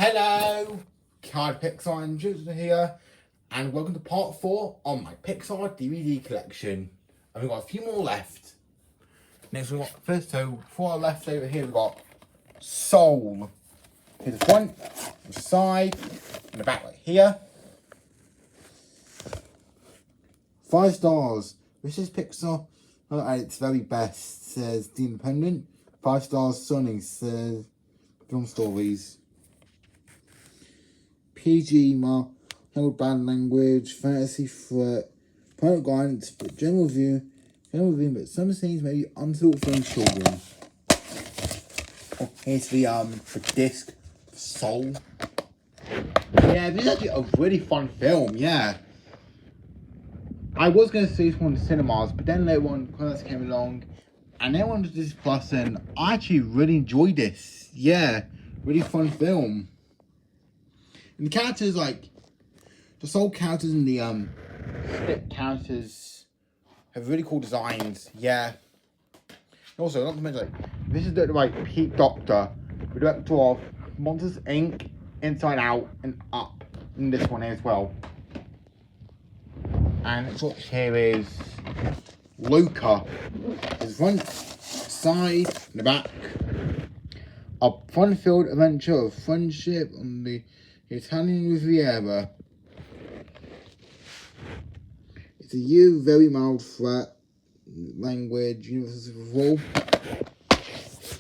Hello, Card Pixar and Joseph here, and welcome to part 4 on my Pixar DVD collection. And we've got a few more left. Next, we've got before I left over here, we've got Soul. Here's the front, the side, and the back right here. 5 stars. This is Pixar at its very best, says The Independent. 5 stars, Sonic, says Film Stories. PG, held bad language, fantasy threat, parental guidance, but general review, but some scenes may be unsuitable for children. Oh, here's the disc, Soul. Yeah, this is actually a really fun film, yeah. I was going to see this one in the cinemas, but then later on, Connors came along, and then went to Disney Plus, and I actually really enjoyed this. Yeah, really fun film. And the characters, like, the Soul characters and the Stick characters have really cool designs, yeah. Also, not to mention, like, this is directed by Pete Docter, the director of Monsters, Inc., Inside Out, and Up, in this one as well. And what's here is Luca. His front, side, and the back. A fun-filled adventure of friendship on the Italian Riviera. It's a very mild threat language, universal rule.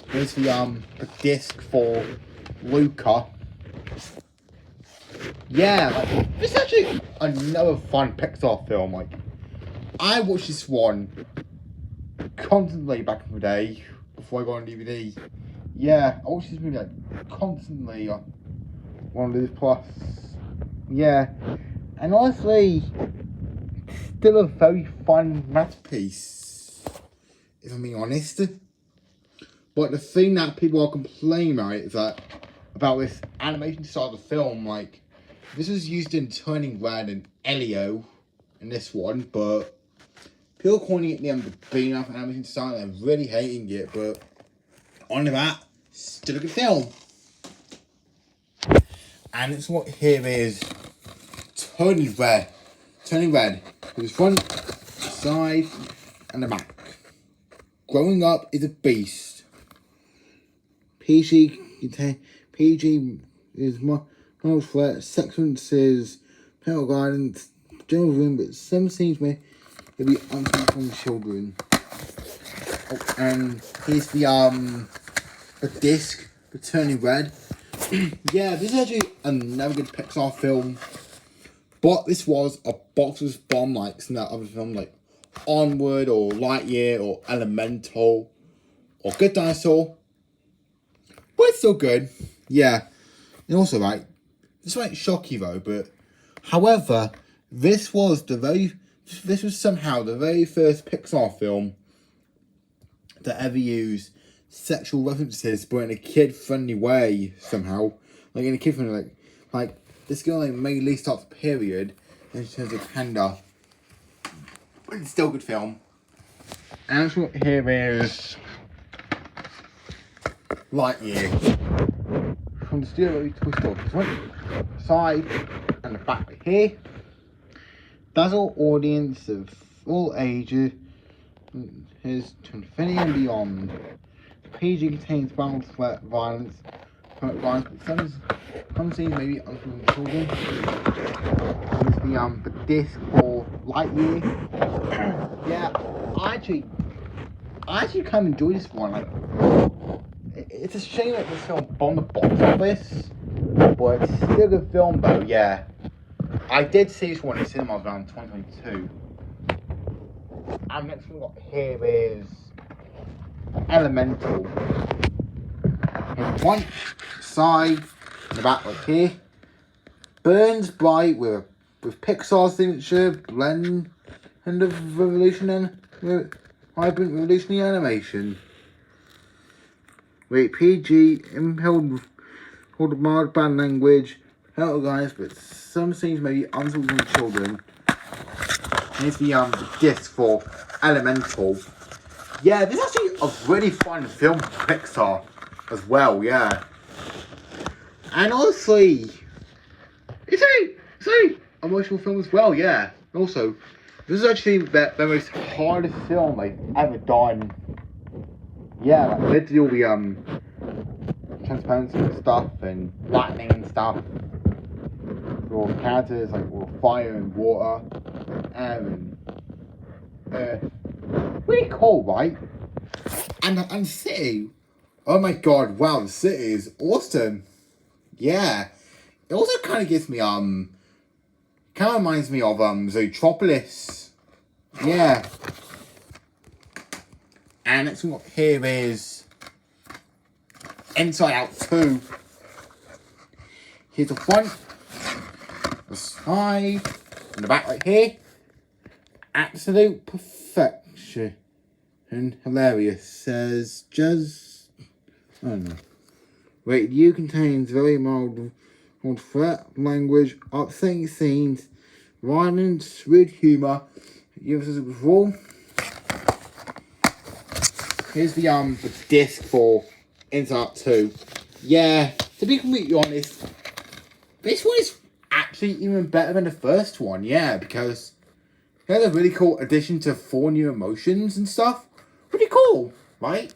Here's the disc for Luca. Yeah, like, this is actually another fun Pixar film. Like, I watched this one constantly back in the day before I got on DVD. Yeah, I watched this movie like constantly on one of these plus. Yeah, and honestly, still a very fun masterpiece, if I'm being honest. But the thing that people are complaining about is that about this animation style of the film, like, this was used in Turning Red and Elio in this one, but people are calling it the being up animation style and they're really hating it, but on that, still a good film. And it's what here is Turning Red. Turning Red. With his front, side, and the back. Growing up is a beast. PG is moral threat, sequences, parental guidance, general room, but some scenes may be unsuitable from children. Oh, and here's the disc for Turning Red. Yeah, this is actually another good Pixar film, but this was a box office bomb like some other film like Onward or Lightyear or Elemental or Good Dinosaur. But it's still good, yeah. And also, right, this might shock you though, but however, this was somehow the very first Pixar film to ever use sexual references, but in a kid-friendly way somehow. Like in a kid-friendly, like this girl like mainly starts period, and she turns a panda. But it's still a good film. And actually, here is Lightyear. From the studio Toy Story. Front, side, and the back right here. Dazzle audience of all ages is to infinity and beyond. PG contains violent threat, violence, but some scenes may be unfamiliar to children. Here's the disc for Lightyear. Yeah, I actually kind of enjoy this one. Like, it's a shame that this film bombed the box office, but it's still a good film though, yeah. I did see this one in cinemas around 2022. And next one we got here is Elemental. Here's one side, and the back right here. Burns bright with Pixar's signature blend and of vibrant revolutionary animation. Wait, PG, impelled mild bad language, help guys, but some scenes may be unsuitable for children. Here's the disc for Elemental. Yeah, this is actually a really fun film for Pixar as well, yeah. And honestly, it's a emotional film as well, yeah. And also, this is actually the most hardest film I've ever done. Yeah, like, we had to do all the transparency and stuff and lightning and stuff. For all the characters, like all fire and water, air and earth. Really cool, right? And city. Oh my god, wow, the city is awesome. Yeah. It also kind of gives me, kind of reminds me of, Zootropolis. Yeah. And next one here is Inside Out 2. Here's the front, the side, and the back right here. Absolute perfection. And hilarious. Says, just, I don't know. Rated U contains very mild threat, language, upsetting scenes, violence, weird humour. Give us a before. Here's the disc for Inside Out 2. Yeah, to be completely honest, this one is actually even better than the first one, yeah, because it has a really cool addition to 4 new emotions and stuff. Pretty cool, right?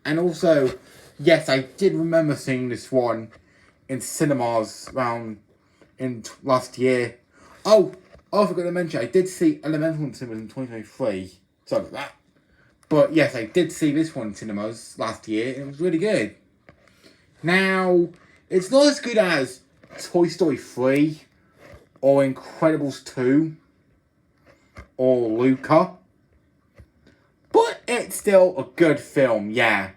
And also, yes, I did remember seeing this one in cinemas around in last year. Oh, I forgot to mention, I did see Elemental in cinemas in 2023. Sorry about that. But yes, I did see this one in cinemas last year, and it was really good. Now, it's not as good as Toy Story 3, or Incredibles 2, or Luca. But it's still a good film, yeah.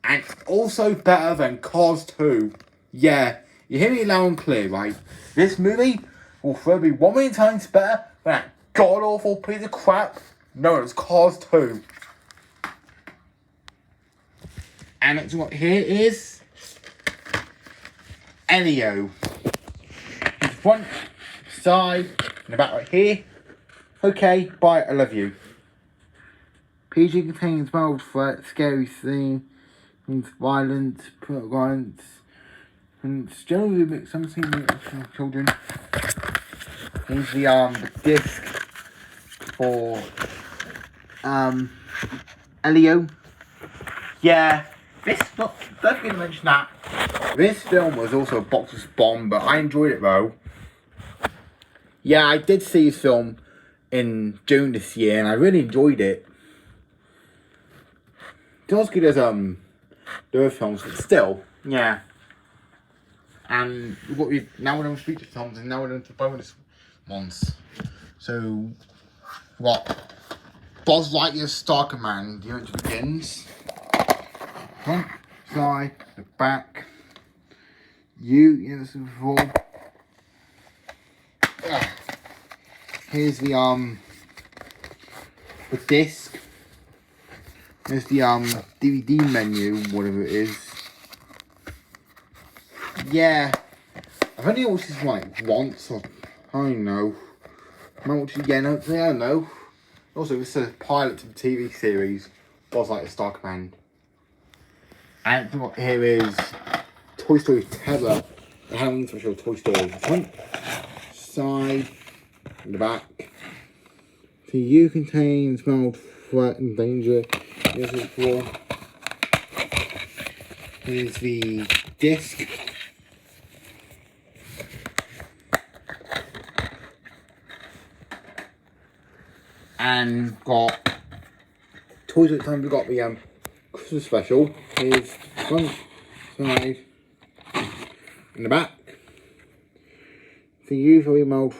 And also better than Cars 2. Yeah, you hear me loud and clear, right? This movie will forever be 1 million times better than that god-awful piece of crap known as Cars 2. And next one here is Elio. The front, side, and the back right here. Okay, bye, I love you. PG contains mild threat, scary scene, violence, violence, and it's generally mixed some scene with children. Here's the disc for Elio. Yeah, this don't forget to mention that this film was also a box office bomb, but I enjoyed it though. Yeah, I did see this film in June this year, and I really enjoyed it. It's not as good as the other films, but still, yeah. And now we're on feature films, and now we're on to bonus ones. So, what? Buzz Lightyear's Star Command. The event begins. Front, side, the back. This is before. Here's the disc. There's the DVD menu, whatever it is. Yeah, I've only watched this like once, or I don't know. I might watch it again, hopefully, I don't know. Also, it's a pilot to the TV series, Buzz Lightyear's Star Command. And what here is Toy Story Terror, the Halloween special Toy Story. Front, side, and the back. The U contains mild threat and danger. Here's the disc. And got toys at the time. We got the Christmas special. Here's front, side, and the back. The usually mild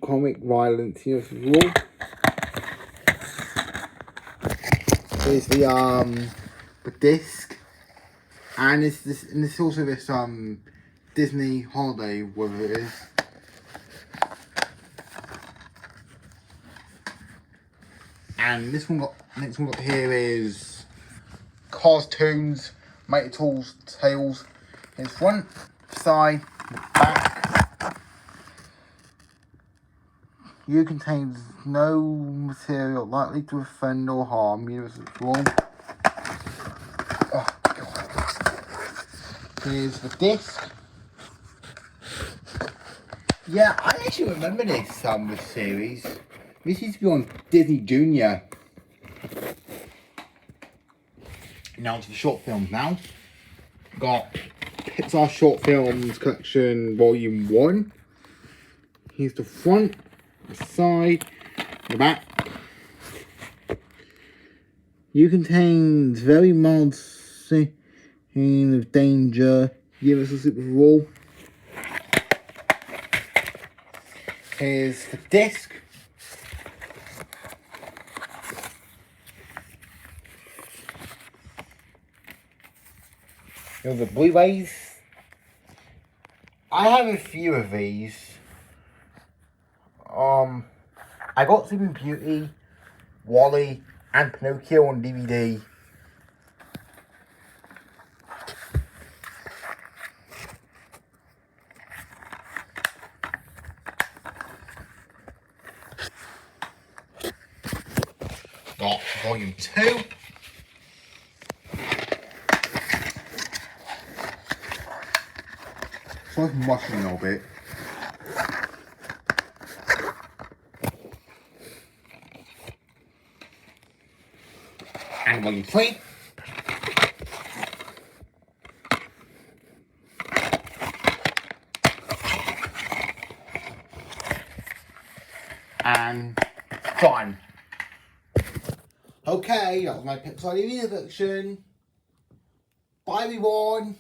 comic violence. Here's the wall. Here's the disc, and it's also this Disney holiday, whatever it is. And next one got here is Cartoons, Mighty Tools, Tales. Here's front, side, back. You contains no material likely to offend or harm. Universe wrong. Oh god. Here's the disc. Yeah, I actually remember this series. This used to be on Disney Junior. Now it's the short films now. Got Pixar Short Films Collection Volume 1. Here's the front, the side, the back. You contains very mild scene of danger. Give us a super roll. Here's the disc. Here's the Blu-rays. I have a few of these. I got Sleeping Beauty, Wally, and Pinocchio on DVD. Got Volume 2. So I'm watching a little bit. And Volume 3. And done. Okay, that was my Pixar DVD collection. Bye everyone.